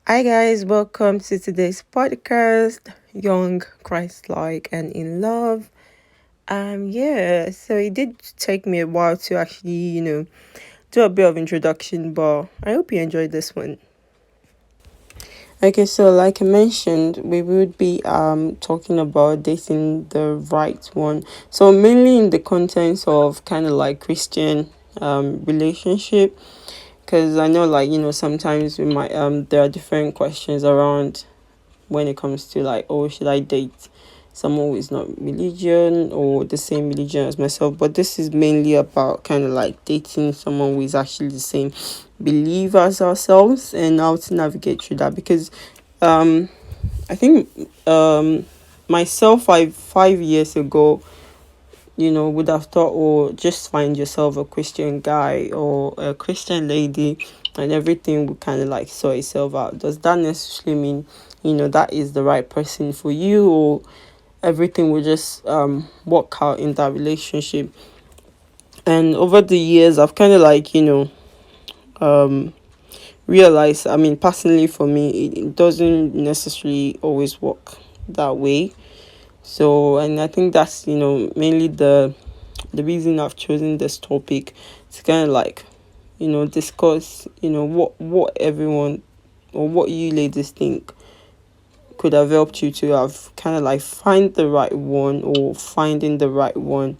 Hi guys, welcome to today's podcast, Young, Christ-like, and in Love. So it did take me a while to actually, do a bit of introduction, but I hope you enjoyed this one. Okay, so like I mentioned, we would be talking about dating the right one. So mainly in the contents of kind of like Christian relationship, because I know sometimes we might there are different questions around when it comes to like, oh, should I date someone who is not religion or the same religion as myself? But this is mainly about kind of like dating someone who is actually the same belief as ourselves and how to navigate through that. Because um I think myself 5 years ago, would have thought, or just find yourself a Christian guy or a Christian lady and everything would kind of like sort itself out. Does that necessarily mean, that is the right person for you, or everything will just work out in that relationship? And over the years, I've kind of like, realized, I mean, personally for me, it doesn't necessarily always work that way. So, and I think that's, mainly the reason I've chosen this topic to kind of like, discuss, what everyone or what you ladies think could have helped you to have kind of like find the right one or finding the right one.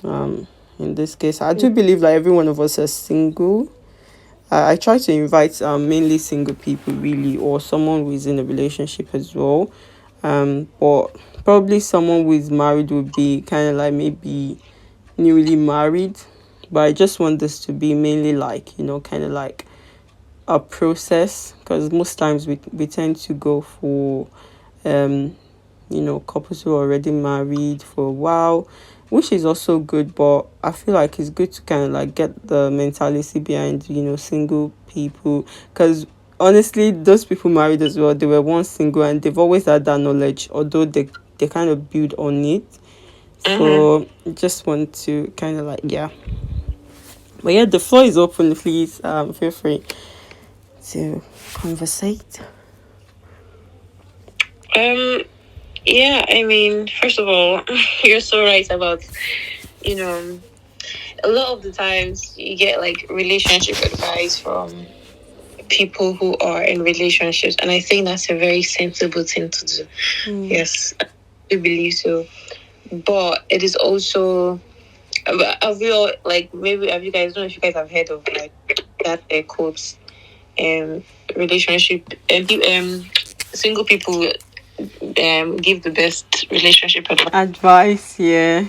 Um, in this case, I do believe like every one of us is single. I try to invite mainly single people really, or someone who is in a relationship as well. But probably someone who is married would be kind of like maybe newly married, but I just want this to be mainly like, kind of like a process, because most times we tend to go for um couples who are already married for a while, which is also good, but I feel like it's good to kind of like get the mentality behind, single people, because honestly those people married as well, they were once single and they've always had that knowledge, although they kind of build on it. So just want to kind of like, yeah. But yeah, the floor is open. Please, feel free to conversate. Um, yeah, I mean, first of all, you're so right about, you know, a lot of the times you get like relationship advice from people who are in relationships, and I think that's a very sensible thing to do. Yes, I believe so. But it is also, have you all, like, maybe have you guys, don't know if you guys have heard of like that quotes, um, relationship, single people give the best relationship advice. Advice, yeah.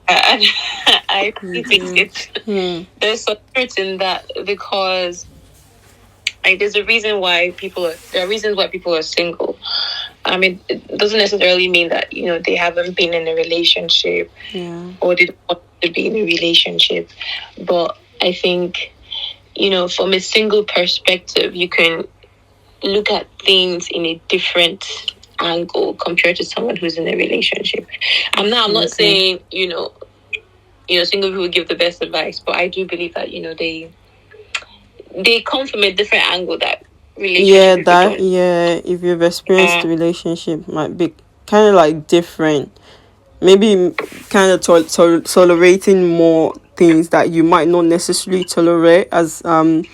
I, I really think Mm-hmm. there's some truth in that, because like there's a reason why there are reasons why people are single. I mean, it doesn't necessarily mean that they haven't been in a relationship, Yeah. or they don't want to be in a relationship. But I think, from a single perspective, you can look at things in a different angle compared to someone who's in a relationship. I'm not saying, single people give the best advice, but I do believe that, they come from a different angle that Yeah, relationship people that, don't. yeah, if you've experienced the relationship might be kind of like different. Maybe kind of tolerating more things that you might not necessarily tolerate as a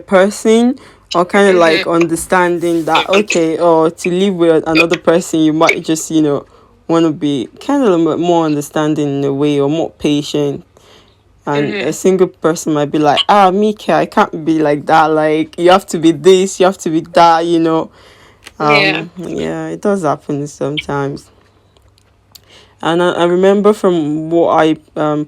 person, or kind of like understanding that, okay, or to live with another person you might just want to be kind of a bit more understanding in a way, or more patient. And a single person might be like, Mika, I can't be like that, like you have to be this, you have to be that. Yeah. Yeah, it does happen sometimes. And I remember from what I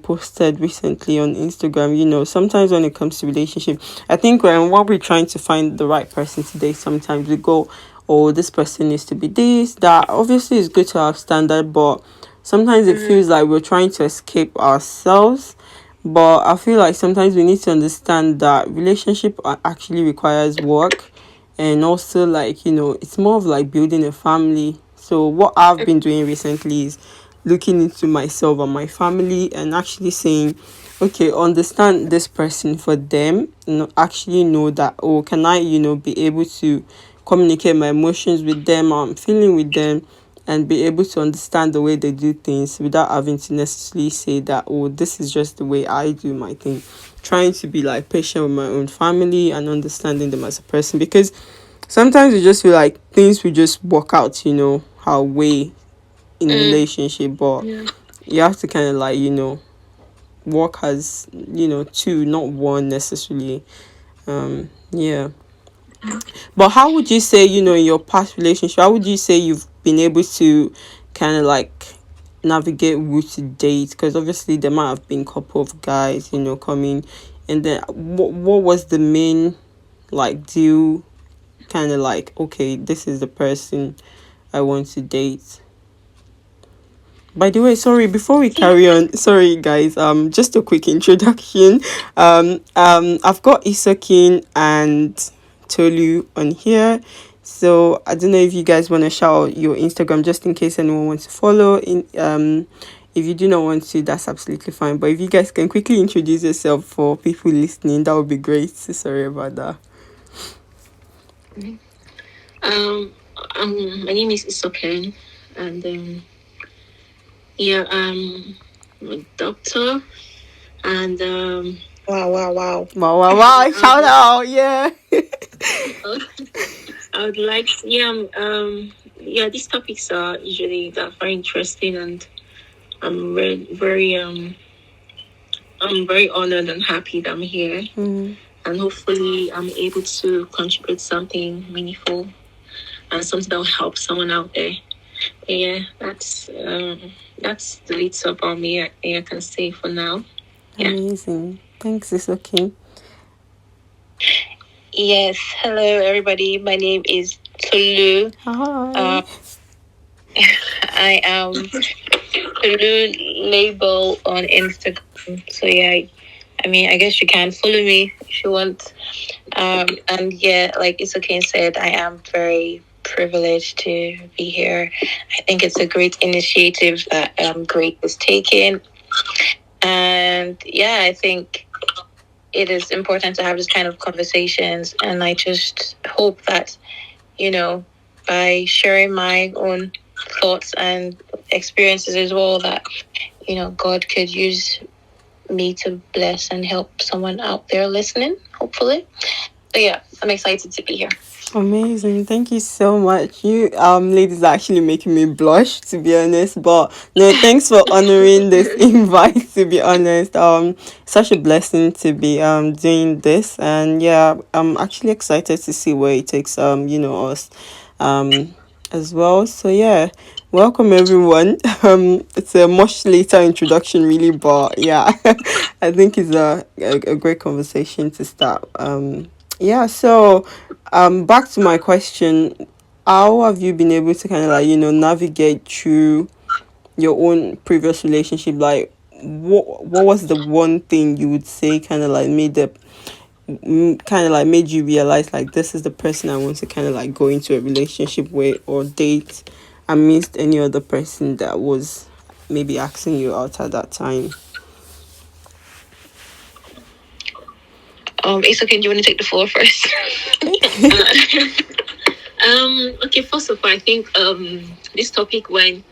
posted recently on Instagram, sometimes when it comes to relationship, I think when we're trying to find the right person today, sometimes we go, oh, this person needs to be this, that. Obviously, it's good to have standard, but sometimes it feels like we're trying to escape ourselves. But I feel like sometimes we need to understand that relationship actually requires work, and also like it's more of like building a family. So what I've been doing recently is looking into myself and my family and actually saying, okay, understand this person for them, actually know that, oh, can I be able to communicate my emotions with them, or I'm feeling with them, and be able to understand the way they do things without having to necessarily say that, oh, this is just the way I do my thing. Trying to be like patient with my own family and understanding them as a person, because sometimes you just feel like things will just work out, how way in a relationship, but you have to kind of like, work as, two, not one necessarily. Yeah. But how would you say, in your past relationship, how would you say you've been able to kind of like navigate route to date? Because obviously there might have been a couple of guys, coming, and then what was the main like deal, kind of like, okay, this is the person I want to date. By the way, sorry, before we carry on, sorry guys, just a quick introduction. I've got Isokin and Tolu on here. So I don't know if you guys want to shout out your Instagram just in case anyone wants to follow. If you do not want to, that's absolutely fine. But if you guys can quickly introduce yourself for people listening, that would be great. Sorry about that. Um, my name is Isoken, and yeah, I'm a doctor, and wow, wow, wow, Wow, wow, wow! Shout out, yeah. I would like, yeah, these topics are usually very interesting, and I'm I'm very honored and happy that I'm here, and hopefully I'm able to contribute something meaningful and something that will help someone out there. Yeah, that's the little about me. I can say for now. Yeah. Amazing. Thanks, it's okay. Yes. Hello, everybody. My name is Tolu. Hi. I am Tolu label on Instagram. So yeah, I mean, I guess you can follow me if you want. And yeah, like Isokin said, I am very privileged to be here. I think it's a great initiative that Great is taking. And yeah, I think it is important to have this kind of conversations. And I just hope that, by sharing my own thoughts and experiences as well, that, God could use me to bless and help someone out there listening, hopefully. So yeah, I'm excited to be here. Amazing. Thank you so much. You ladies are actually making me blush, to be honest. But no, thanks for honoring this invite, to be honest. Such a blessing to be doing this, and yeah, I'm actually excited to see where it takes us as well. So yeah, welcome everyone. It's a much later introduction really, but yeah, I think it's a great conversation to start. Yeah, so back to my question, how have you been able to kind of like, navigate through your own previous relationship? Like, what was the one thing you would say kind of like made you realize like this is the person I want to kind of like go into a relationship with or date amidst any other person that was maybe asking you out at that time? It's okay. Do you want to take the floor first? Okay. First of all, I think this topic, when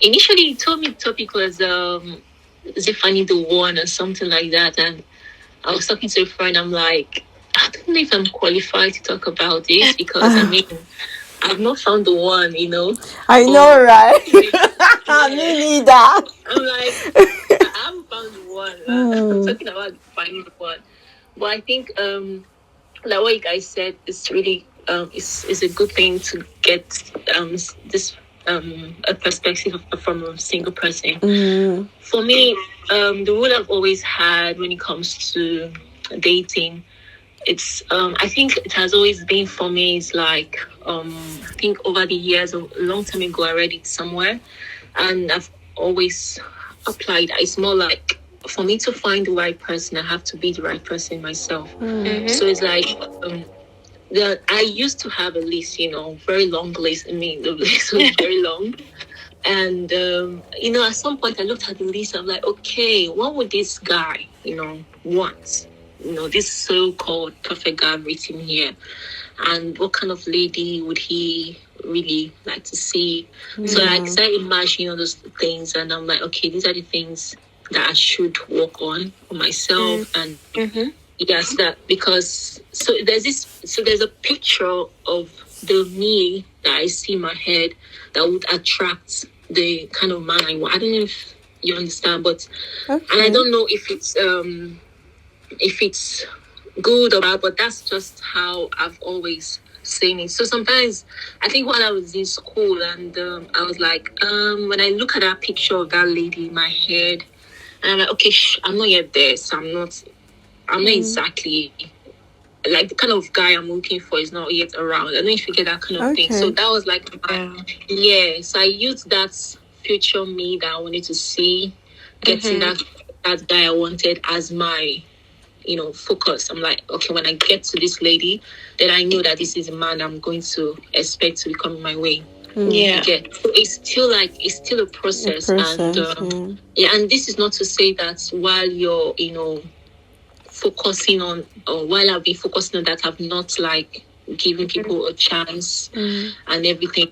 initially you told me the topic was is it funny the one or something like that, and I was talking to a friend. I'm like, I don't know if I'm qualified to talk about this because I mean, I've not found the one, I know, right? Yeah. Me neither. I'm like, I haven't found the one. I'm talking about finding the one. But I think like what you guys said is really is a good thing to get this a perspective from a single person. For me, the rule I've always had when it comes to dating, it's I think it has always been for me. It's like I think over the years, a long time ago, I read it somewhere, and I've always applied. It's more like for me to find the right person, I have to be the right person myself. So it's like I used to have a list, very long list. I mean, the list was very long. And, at some point I looked at the list. I'm like, okay, what would this guy, want? This so-called perfect guy written here. and what kind of lady would he really like to see. So I started imagining all those things, and I'm like, okay, these are the things that I should work on for myself. And yes, that because there's a picture of the me that I see in my head that would attract the kind of man I want. I don't know if you understand, but and I don't know if it's good or bad, but that's just how I've always seen it. So sometimes I think when I was in school and I was like, when I look at that picture of that lady in my head, and I'm like, okay, I'm not yet there, so I'm not exactly like the kind of guy I'm looking for is not yet around. I don't know if you get that kind of thing. So that was like so I used that future me that I wanted to see, getting that guy I wanted as my focus. I'm like, okay, when I get to this lady, then I know that this is a man I'm going to expect to be coming my way. Yeah. Okay. So it's still a process, and and this is not to say that while you're focusing on, or while I've been focusing on that, I've not like giving people a chance and everything.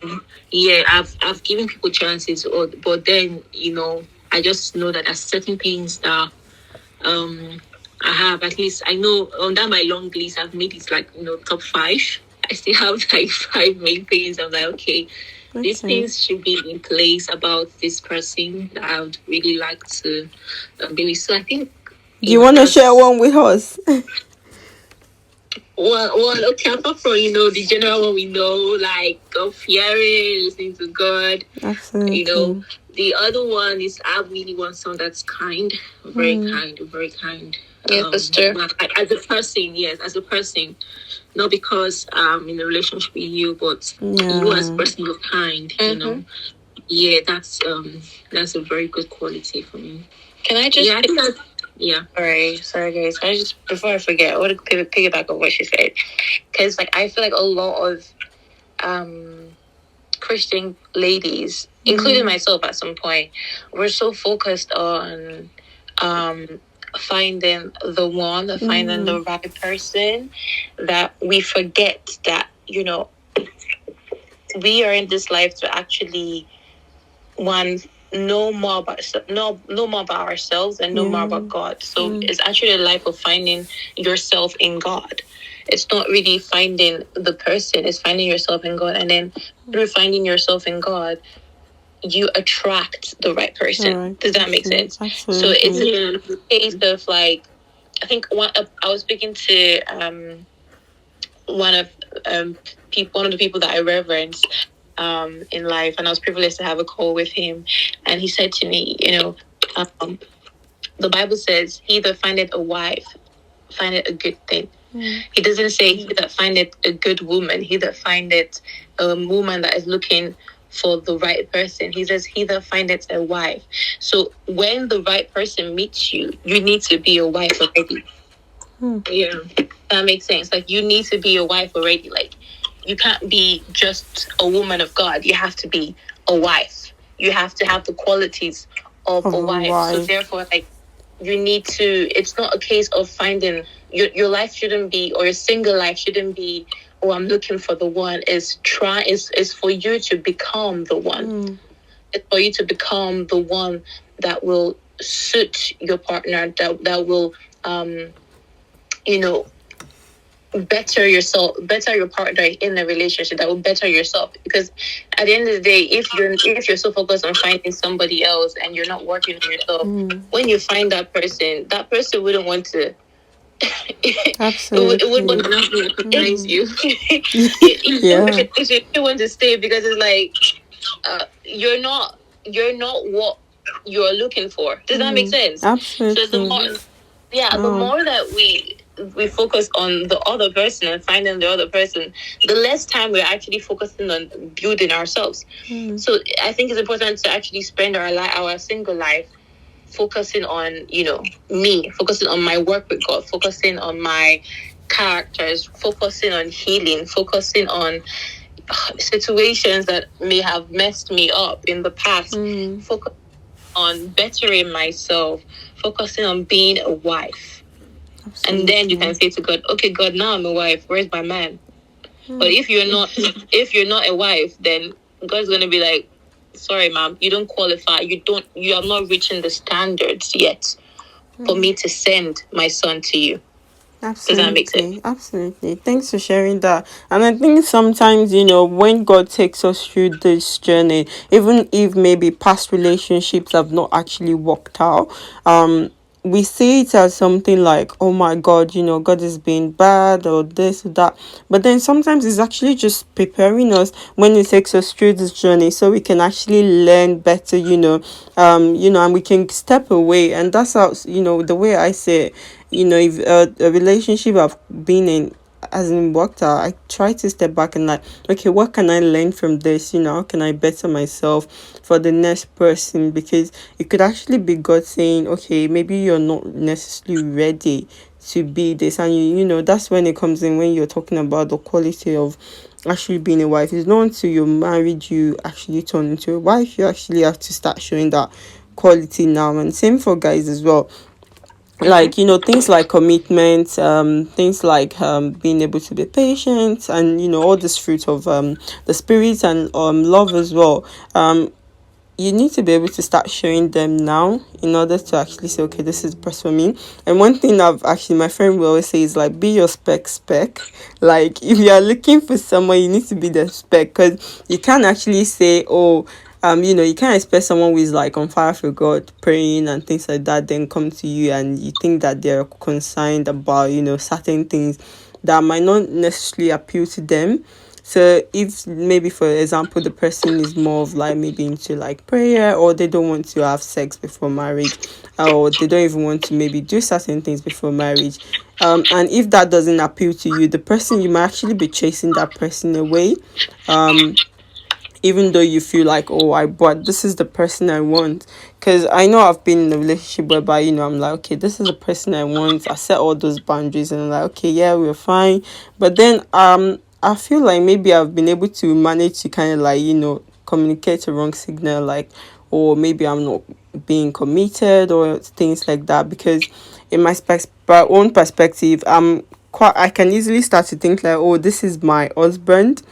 Yeah, I've given people chances, but then I just know that there's certain things that I have, at least I know under my long list I've made it like top 5. I still have like 5 main things. I'm like, okay, these things should be in place about this person that I would really like to be with. So I think. Do you want to share one with us? Well, okay, apart from the general one we know, like God fearing, listening to God. Absolutely. The other one is I really want someone that's kind, very kind, very kind. Yes, that's true. As a person, yes, as a person, not because in a relationship with you, but you as a person are kind. Yeah, that's a very good quality for me. Can I just? Yeah, I think that's. Yeah. Sorry, guys. Can I just, before I forget, I want to piggyback on what she said, because like I feel like a lot of Christian ladies, including myself at some point, we're so focused on finding the one, finding the right person, that we forget that we are in this life to actually know more about ourselves and know more about God. So it's actually a life of finding yourself in God. It's not really finding the person, it's finding yourself in God. And then through finding yourself in God, you attract the right person. Does that make sense? Absolutely. So it's a case of like, I think I was speaking to one of the people that I reverence in life, and I was privileged to have a call with him, and he said to me, the Bible says, "He that findeth a wife findeth a good thing." He doesn't say he that findeth a good woman, he that findeth a woman that is looking for the right person. He says, "He that findeth a wife." So when the right person meets you, you need to be a wife already. Yeah, that makes sense. Like, you need to be a wife already. Like, you can't be just a woman of God. You have to be a wife. You have to have the qualities of a wife. So therefore, like, you need to. It's not a case of finding your life shouldn't be, or your single life shouldn't be, "Oh, I'm looking for the one." Is for you to become the one. It's for you to become the one that will suit your partner. That will better yourself, better your partner in a relationship, that will better yourself. Because at the end of the day, if you're so focused on finding somebody else and you're not working on yourself, when you find that person wouldn't want to. Absolutely. It would want to recognize you. If you want to stay, because it's like you're not what you're looking for. Does that make sense? Absolutely. So the more that we focus on the other person and finding the other person, the less time we're actually focusing on building ourselves. So I think it's important to actually spend our single life focusing on me, focusing on my work with God, focusing on my characters, focusing on healing, focusing on situations that may have messed me up in the past, focus on bettering myself, focusing on being a wife. Absolutely. And then you can say to God, "Okay, God, now I'm a wife. Where's my man?" But if you're not a wife, then God's gonna be like, sorry, ma'am, you don't qualify. You are not reaching the standards yet for me to send my son to you. Does that make sense? Absolutely, absolutely. Thanks for sharing that. And I think sometimes, when God takes us through this journey, even if maybe past relationships have not actually worked out, we see it as something like, oh my God, God is being bad or this or that. But then sometimes it's actually just preparing us when it takes us through this journey so we can actually learn better, and we can step away. And that's how, the way I say it, if a relationship I've been in hasn't worked out, I try to step back and like, okay, what can I learn from this? How can I better myself for the next person? Because it could actually be God saying, okay, maybe you're not necessarily ready to be this. And that's when it comes in, when you're talking about the quality of actually being a wife. It's not until you're married you actually turn into a wife. You actually have to start showing that quality now. And same for guys as well, like things like commitment, things like being able to be patient, and all this fruit of the spirit, and love as well. You need to be able to start showing them now in order to actually say, okay, this is the person for me. And one thing I've actually, my friend will always say is like, be your spec. Like, if you are looking for someone, you need to be the spec, because you can't actually say, oh, you can't expect someone who is like on fire for God, praying and things like that, then come to you and you think that they're concerned about, certain things that might not necessarily appeal to them. So if maybe, for example, the person is more of like maybe into like prayer, or they don't want to have sex before marriage, or they don't even want to maybe do certain things before marriage, and if that doesn't appeal to you, the person, you might actually be chasing that person away, even though you feel like, oh, but this is the person I want. Because I know I've been in a relationship whereby, I'm like, okay, this is the person I want. I set all those boundaries and I'm like, okay, yeah, we're fine. But then I feel like maybe I've been able to manage to kind of like, communicate a wrong signal, like, or maybe I'm not being committed or things like that. Because in my own perspective, I can easily start to think like, oh, this is my husband,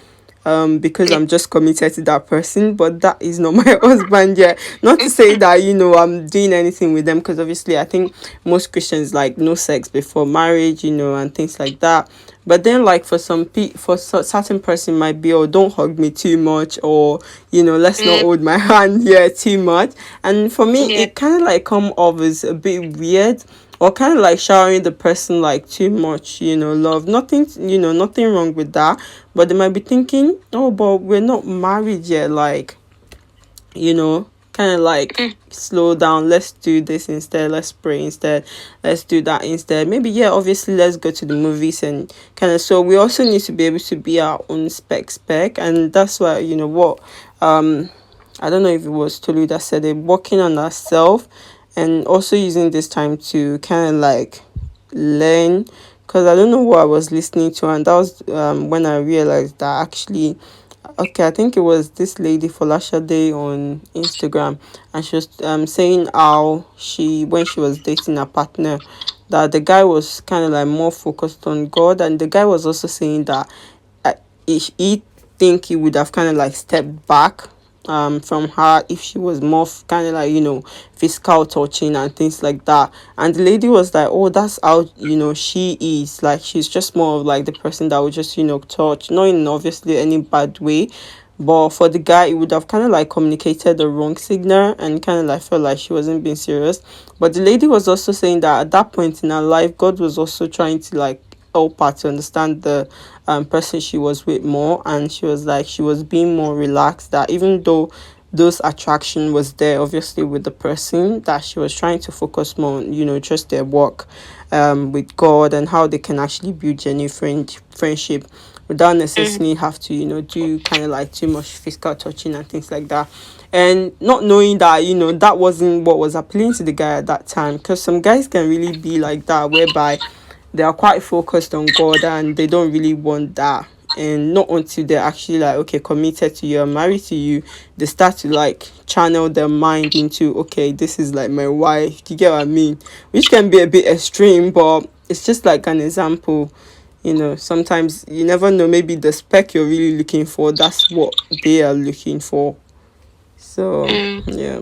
because I'm just committed to that person, but that is not my husband yet. Not to say that, I'm doing anything with them, because obviously I think most Christians like no sex before marriage, and things like that. But then, like, for certain person might be, oh, don't hug me too much, or let's not hold my hand here too much. And for me, it kind of like come off as a bit weird, or kind of like showering the person like too much, love. Nothing, nothing wrong with that. But they might be thinking, oh, but we're not married yet. Like, kind of like, slow down. Let's do this instead. Let's pray instead. Let's do that instead. Maybe, yeah, obviously, let's go to the movies and kind of. So we also need to be able to be our own spec. And that's why, what, I don't know if it was Tolu that said it, working on ourselves, and also using this time to kind of like learn, because I don't know what I was listening to, and that was when I realized that actually, okay, I think it was this lady Folashade on Instagram, and she was saying how when she was dating a partner, that the guy was kind of like more focused on God, and the guy was also saying that uh, he think he would have kind of like stepped back from her if she was more kind of like, physical touching and things like that. And the lady was like, oh, that's how, she is, like, she's just more of like the person that would just, touch, not in obviously any bad way. But for the guy, it would have kind of like communicated the wrong signal, and kind of like felt like she wasn't being serious. But the lady was also saying that at that point in her life, God was also trying to like help her to understand the person she was with more. And she was like, she was being more relaxed, that even though those attraction was there obviously with the person, that she was trying to focus more on, just their work with God, and how they can actually build genuine friendship without necessarily have to, do kind of like too much physical touching and things like that. And not knowing that, that wasn't what was appealing to the guy at that time, because some guys can really be like that, whereby they are quite focused on God and they don't really want that. And not until they're actually like, okay, committed to you and married to you, they start to like channel their mind into, okay, this is like my wife. Do you get what I mean? Which can be a bit extreme, but it's just like an example. sometimes you never know, maybe the spec you're really looking for, that's what they are looking for. So Mm. yeah.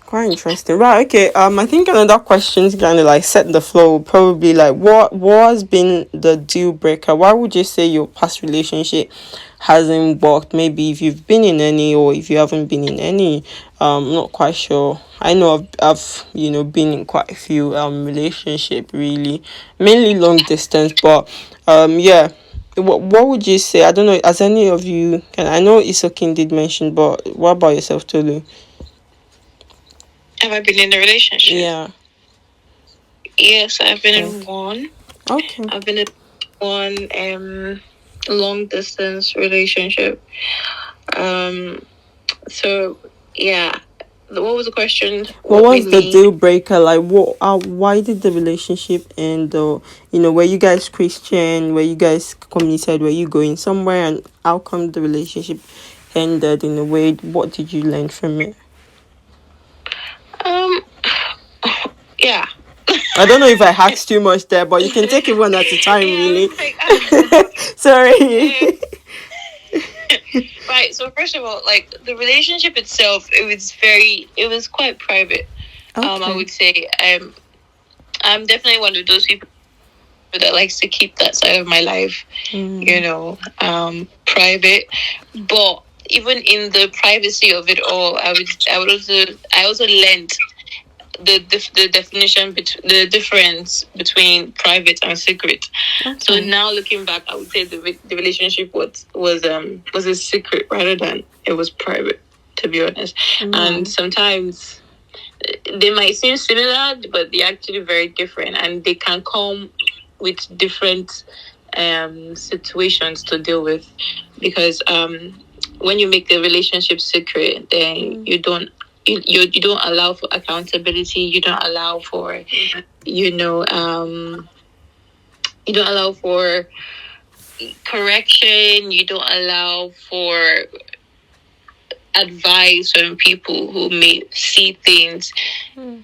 Quite interesting. Right, okay. I think another question to kind of like set the flow, probably like what has been the deal breaker? Why would you say your past relationship hasn't worked? Maybe if you've been in any, or if you haven't been in any. Not quite sure. I know I've been in quite a few relationship, really, mainly long distance, but yeah. What would you say? I don't know. As any of you can, I know Isokin did mention, but what about yourself, Tolu? Have I been in a relationship? Yeah. Yes, I've been Okay. in one. Okay. I've been in one long distance relationship. Um. So yeah. What was the question? What What made was the me? deal breaker? Like, what? Why did the relationship end? Or were you guys Christian? Were you guys committed? Were you going somewhere? And how come the relationship ended in a way? What did you learn from it? Um. Yeah. I don't know if I asked too much there, but you can take it one at a time, Yeah. I really. was like, Sorry. right. So first of all, like the relationship itself, it was quite private. I Okay. would say, I'm definitely one of those people that likes to keep that side of my life, Mm. private. But even in the privacy of it all, I also learned the definition between the difference between private and secret. So Okay. now looking back, I would say the relationship was a secret rather than it was private, to be honest. And Right. sometimes they might seem similar, but they're actually very different, and they can come with different situations to deal with, because when you make the relationship secret, then you don't allow for accountability. You don't allow for you know you don't allow for correction. You don't allow for advice from people who may see things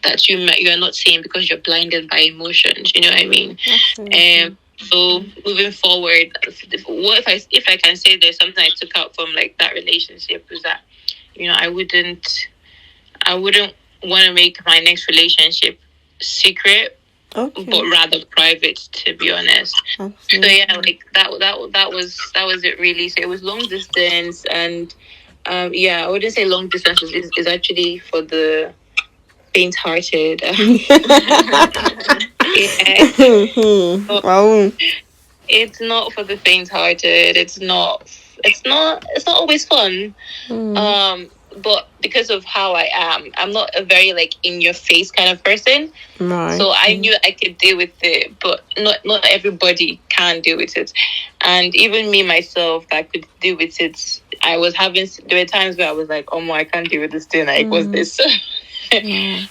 that you're not seeing because you're blinded by emotions. You know what I mean? Absolutely. So moving forward, what if I can say there's something I took out from like that relationship is that I wouldn't want to make my next relationship secret, Okay. but rather private, to be honest. So Absolutely. yeah, like that was it really. So it was long distance, and yeah, I wouldn't say long distance is actually for the faint-hearted. Yeah, Wow. it's not for the faint-hearted. It's not always fun. Mm. Um, but because of how I am, I'm not a very like in your face kind of person. Right. So I knew I could deal with it, but not everybody can deal with it. And even me myself that could deal with it, there were times where I was like, oh my, I can't deal with this thing. Like, what's this? Wow.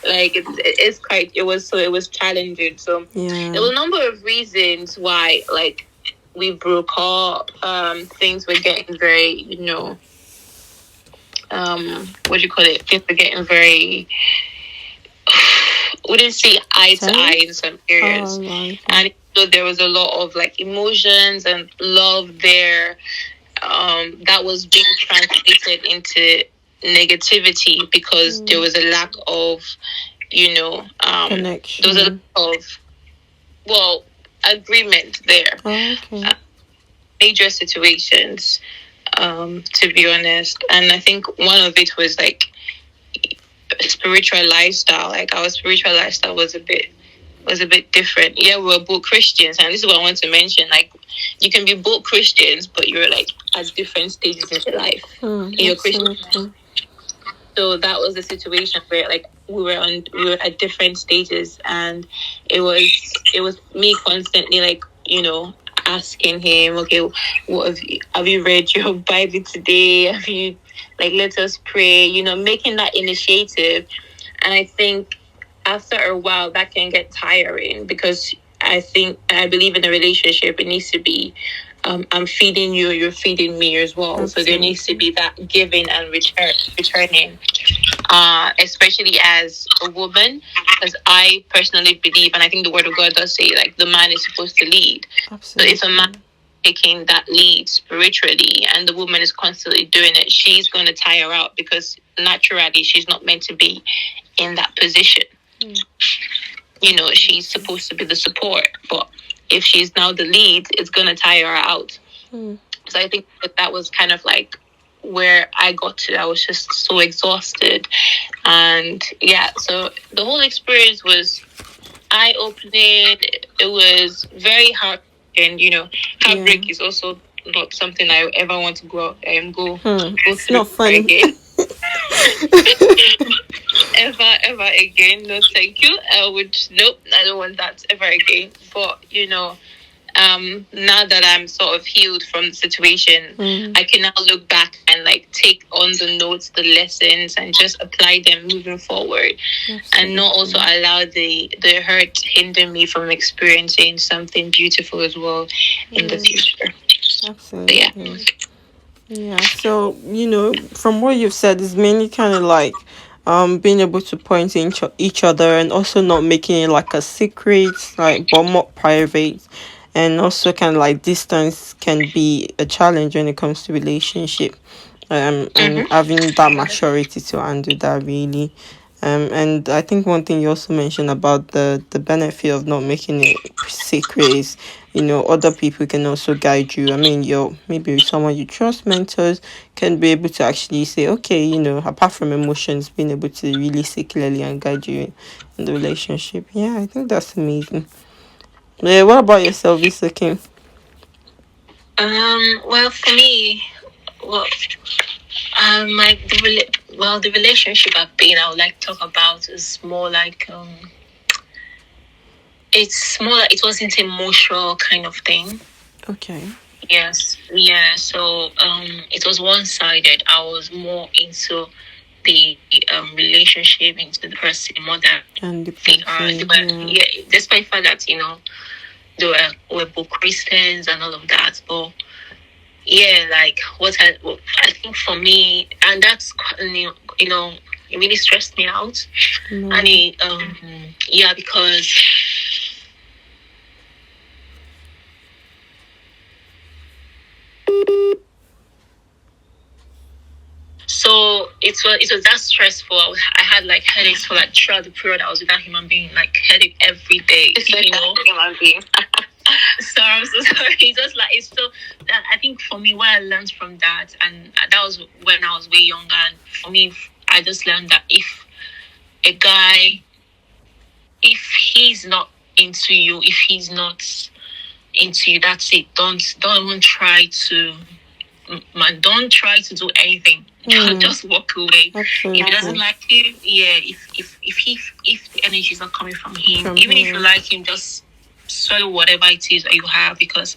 Like it was challenging. So there Yeah. were a number of reasons why like we broke up. Things were getting very, what do you call it? Things were getting very, we didn't see eye to eye in Serious? some Oh, areas. right. Okay. And so there was a lot of like emotions and love there, that was being translated into negativity because there was a lack of, there was a lack Connection. of, well, agreement there. Oh, okay. Major situations, to be honest. And I think one of it was like spiritual lifestyle. Like our spiritual lifestyle was a bit different. Yeah, we were both Christians, and this is what I want to mention. Like, you can be both Christians, but you're like at different stages in your life. You're Christian, Absolutely. so that was the situation where like we were at different stages, and it was me constantly like asking him, okay, what have you read your Bible today? Have you like let us pray? Making that initiative. And I think after a while that can get tiring, because I believe in a relationship it needs to be, I'm feeding you, you're feeding me as well. So there needs to Absolutely. be that giving and returning. especially as a woman, because I personally believe, and I think the Word of God does say, like, the man is supposed to lead. So if a man Absolutely. taking that lead spiritually and the woman is constantly doing it, she's going to tire out because naturally she's not meant to be in that position. You know, she's supposed to be the support, but if she's now the lead, it's going to tire her out. So I think that was kind of like where I got to. I was just so exhausted. And yeah, so the whole experience was eye opening. It was very hard. And, you know, heartbreak is also not something I ever want to go It's through not funny. again. Ever again. No, thank you. I would, nope, I don't want that ever again. But, you know, now that I'm sort of healed from the situation, I can now look back and like take on the notes, the lessons, and just apply them moving forward. And not also allow the hurt hinder me from experiencing something beautiful as well in the future. Absolutely. Yeah. Yeah, so from what you've said, it's mainly kind of like being able to point in each other and also not making it like a secret, like but more private, and also kind of like distance can be a challenge when it comes to relationship, and having that maturity to undo that really. And I think one thing you also mentioned about the benefit of not making it secret is, other people can also guide you. I mean, maybe someone you trust, mentors can be able to actually say, okay, apart from emotions, being able to really see clearly and guide you in the relationship. Yeah, I think that's amazing. Yeah, what about yourself, Lisa Kim? Well, for me, well, the relationship I've been, I would like to talk about is more like it's more like it wasn't a mutual kind of thing. Okay. Yes, yeah. So it was one sided. I was more into the relationship, into the person more than And the they person, were, yeah. Despite the fact that they were both Christians and all of that, but yeah, like what I think for me, and that's you know it really stressed me out, and it yeah, because so it was that stressful. I had like headaches for like throughout the period I was with that human being, like headache every day. Human being. So I'm so sorry. It's just like it's so that I think for me what I learned from that, and that was when I was way younger. And for me, I just learned that if a guy, if he's not into you, if he's not into you, that's it. Don't even try to, man. Don't try to do anything. Just walk away. Absolutely. If he doesn't like you, yeah. If the energy is not coming from him, even if you like him, just swallow whatever it is that you have, because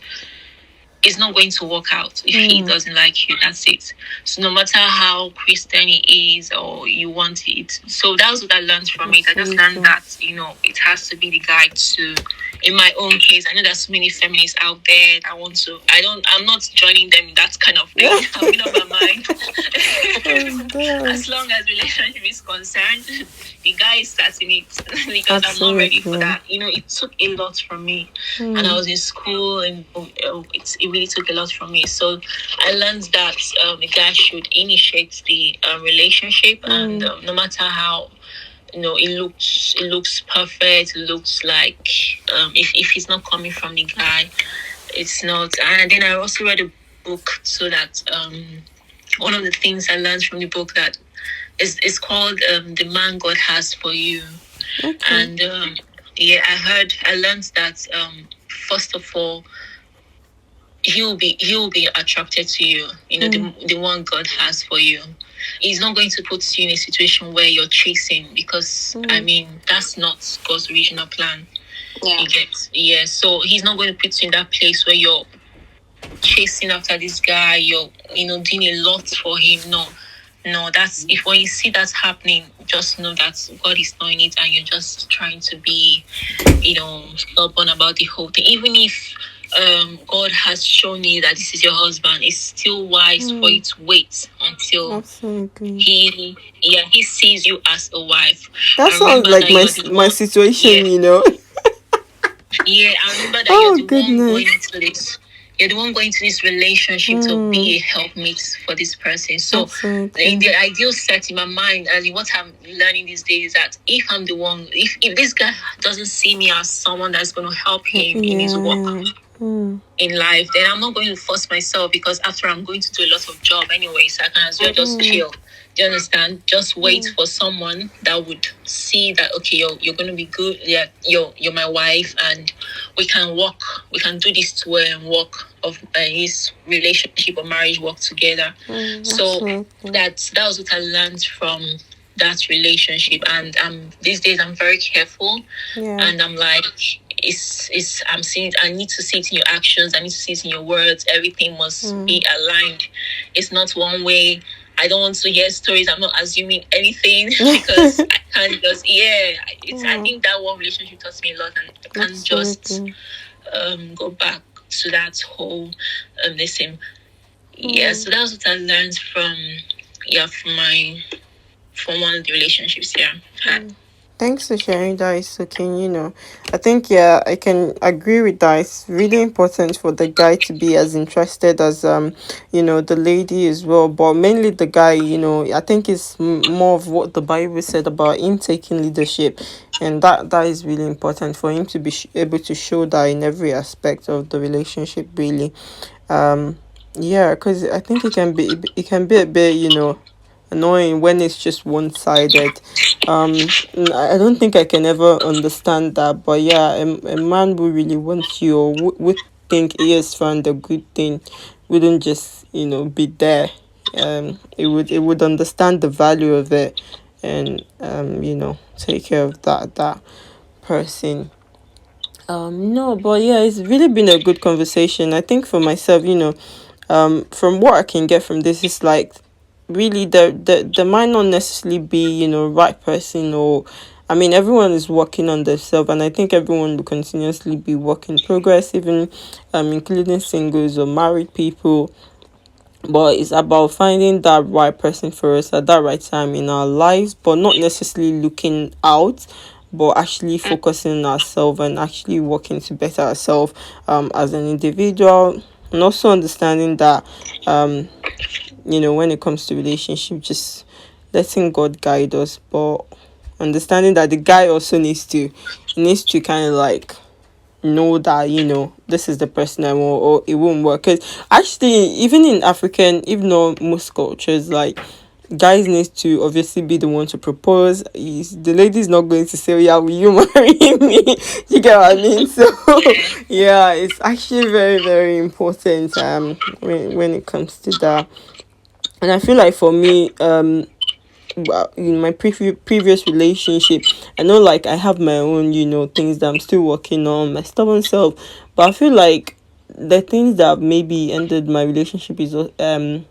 it's not going to work out if he doesn't like you. That's it. So no matter how Christian he is or you want it. So that's what I learned from it. I just learned that, it has to be the guy to, in my own case, I know there's so many feminists out there that want to, I'm not joining them in that kind of thing. I'm in my mind. As long as relationship is concerned, the guy is starting it because I'm not ready for that. It took a lot from me, and I was in school, and it really took a lot from me. So I learned that the guy should initiate the relationship, and no matter how it looks perfect, it looks like if it's not coming from the guy, it's not. And then I also read a book, so that one of the things I learned from the book that is called The Man God Has for You. Okay. And yeah, I learned that first of all, he'll be attracted to you, the one God has for you. He's not going to put you in a situation where you're chasing, because I mean that's not God's original plan. Yeah. Yeah, so he's not going to put you in that place where you're chasing after this guy, you're doing a lot for him. No, that's, if when you see that happening, just know that God is not in it, and you're just trying to be stubborn about the whole thing. Even if God has shown you that this is your husband, it's still wise for you to wait until Absolutely. he sees you as a wife. That I sounds remember like that you're the my one. Yeah, situation, you know. yeah. I remember that you're Oh the one going goodness. into this. You're the one going to this relationship to Mm, be a helpmate for this person. So, in absolutely. the ideal set in my mind, and in what I'm learning these days, is that if I'm the one, if this guy doesn't see me as someone that's going to help him in his work Yeah. Mm, in life, then I'm not going to force myself, because after I'm going to do a lot of job anyway, so I can as well just mm, chill. Do you understand? Just wait mm, for someone that would see that, okay, you're going to be good. Yeah, you're my wife, and we can do this to and work of his relationship or marriage work together. So absolutely. that was what I learned from that relationship, and these days I'm very careful, Yeah. and I'm like, it's I'm seeing it. I need to see it in your actions. I need to see it in your words. Everything must Mm, be aligned. It's not one way. I don't want to hear stories. I'm not assuming anything because I can't just, yeah. It's I yeah. think that one relationship taught me a lot, and I can't just Absolutely. go back to that whole listen. Yeah, Mm. so that's what I learned from, yeah, from one of the relationships, yeah, I've had. Thanks for sharing that, Isukin. I think, yeah, I can agree with that. It's really important for the guy to be as interested as the lady as well. But mainly the guy, I think it's more of what the Bible said about him taking leadership, and that is really important for him to be able to show that in every aspect of the relationship. Really, um, yeah, because I think it can be a bit, annoying when it's just one sided. I don't think I can ever understand that, but yeah, a man who really wants you, or would think he has found a good thing, wouldn't just be there. It would understand the value of it, and take care of that person. No, but yeah, it's really been a good conversation. I think for myself, from what I can get from this is like, really, there might not necessarily be, right person, or I mean, everyone is working on themselves, and I think everyone will continuously be work in progress, even including singles or married people. But it's about finding that right person for us at that right time in our lives, but not necessarily looking out, but actually focusing on ourselves and actually working to better ourselves as an individual, and also understanding that when it comes to relationship, just letting God guide us, but understanding that the guy also needs to kind of like know that this is the person I want, or it won't work. Because actually, even in African, if not most cultures, like, guys need to obviously be the one to propose. The lady's not going to say, "Oh, yeah, will you marry me?" You get what I mean? So yeah, it's actually very, very important when it comes to that. And I feel like for me, in my previous relationship, I know, like, I have my own things that I'm still working on, my stubborn self, but I feel like the things that maybe ended my relationship is the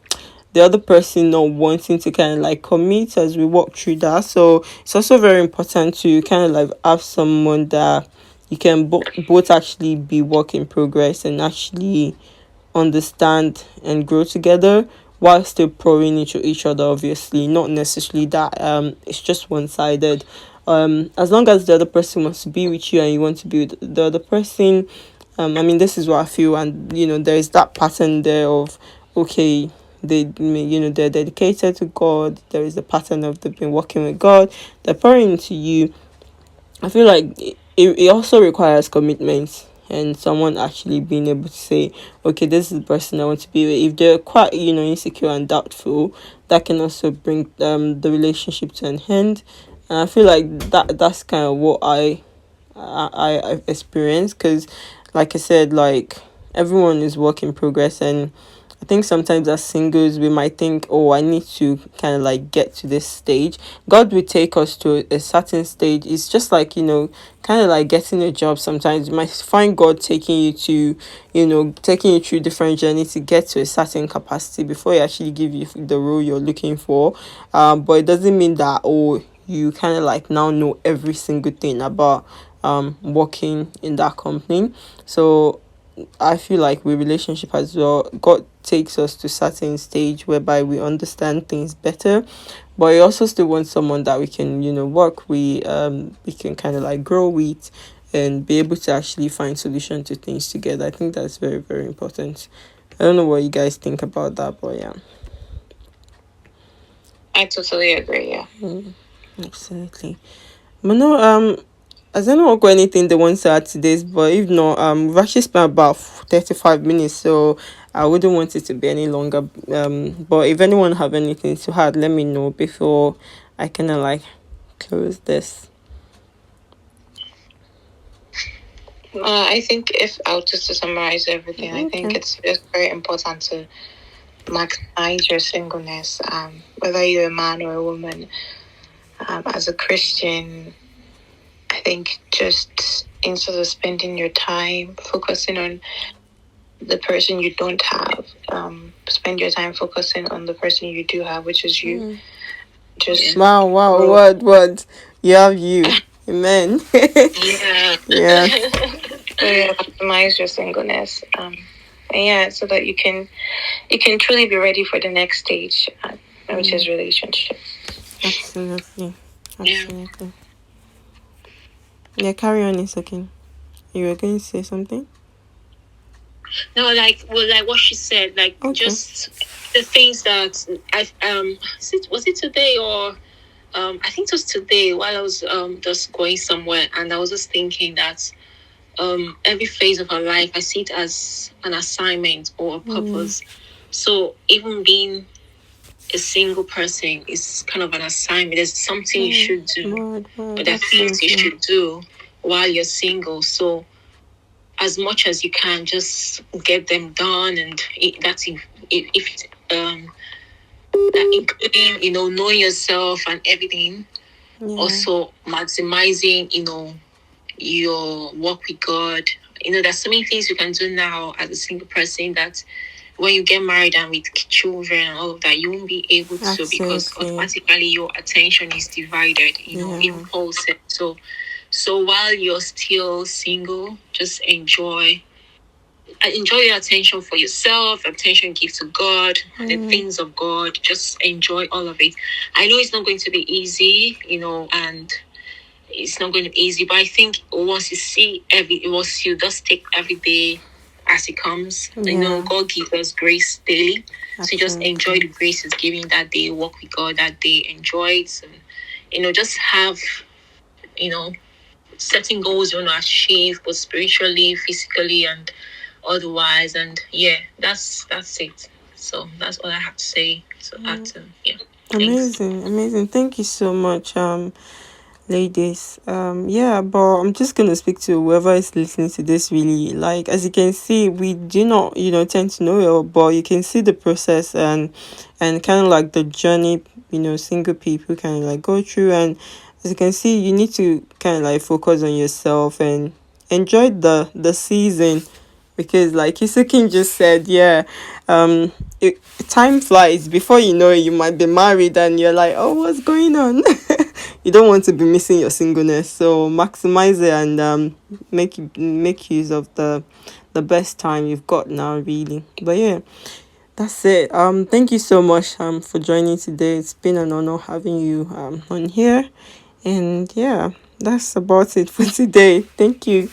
other person not wanting to kind of like commit as we walk through that. So it's also very important to kind of like have someone that you can both actually be work in progress and actually understand and grow together, while still pouring into each other. Obviously, not necessarily that it's just one-sided. As long as the other person wants to be with you and you want to be with the other person, I mean, this is what I feel. And there is that pattern there of, okay, they're dedicated to God. There is a pattern of they've been working with God, they're pouring into you. I feel like it also requires commitment, and someone actually being able to say, okay, this is the person I want to be with. If they're quite, insecure and doubtful, that can also bring the relationship to an end. And I feel like that's kind of what I've experienced, because, like I said, like, everyone is work in progress. And I think sometimes as singles we might think, oh, I need to kind of like get to this stage. God will take us to a certain stage. It's just like, kind of like getting a job. Sometimes you might find God taking you through different journeys to get to a certain capacity before He actually give you the role you're looking for. But it doesn't mean that, oh, you kind of like now know every single thing about working in that company. So I feel like with relationship as well, God takes us to certain stage whereby we understand things better, but he also still wants someone that we can, work with, we can kind of like grow with, and be able to actually find solution to things together. I think that's very, very important. I don't know what you guys think about that, but yeah. I totally agree. Yeah. Absolutely. But no, has anyone got anything they want to add to this? But if not, we've actually spent about 35 minutes, so I wouldn't want it to be any longer. But if anyone have anything to add, let me know before I kind of like close this. I think if I were just to summarize everything, I think Okay. it's just very important to maximize your singleness, whether you're a man or a woman. As a Christian, I think just instead of spending your time focusing on the person you don't have, spend your time focusing on the person you do have, which is you. Just Wow, wow, grow. word. You have you. Amen. Yeah. Yeah. So yeah, maximize your singleness. And yeah, so that you can truly be ready for the next stage, which is relationship. Absolutely. Absolutely. Yeah, carry on a second. You were going to say something? No, like what she said, like Okay. just the things that I was it today or I think it was today while I was just going somewhere and I was just thinking that every phase of our life I see it as an assignment or a purpose. So even being a single person is kind of an assignment. There's something you should do, or there are things you should do while you're single. So as much as you can, just get them done, and that's if it's, that including knowing yourself and everything. Also maximizing your work with God. There's so many things you can do now as a single person that when you get married and with children and all of that, you won't be able to because automatically your attention is divided. Even Paul said so. So while you're still single, just enjoy your attention for yourself, attention give to God, the things of God. Just enjoy all of it. I know it's not going to be easy, and it's not going to be easy, but I think once you just take every day as it comes, God gives us grace daily. So just enjoy the grace He's giving that day, walk with God that day, enjoy it, and just have, you know, setting goals you want to achieve, both spiritually, physically, and otherwise. And yeah, that's it. So that's all I have to say. So yeah. Thanks. Amazing. Thank you so much, ladies. Yeah, but I'm just gonna speak to whoever is listening to this. Really, like, as you can see, we do not tend to know it, but you can see the process and kind of like the journey single people kind of like go through. And as you can see, you need to kind of like focus on yourself and enjoy the season, because like Isukin just said, yeah, time flies. Before you know it, you might be married and you're like, oh, what's going on? You don't want to be missing your singleness, so maximize it and make use of the best time you've got now, really. But yeah, that's it. Thank you so much for joining today. It's been an honor having you on here. And yeah, that's about it for today. Thank you.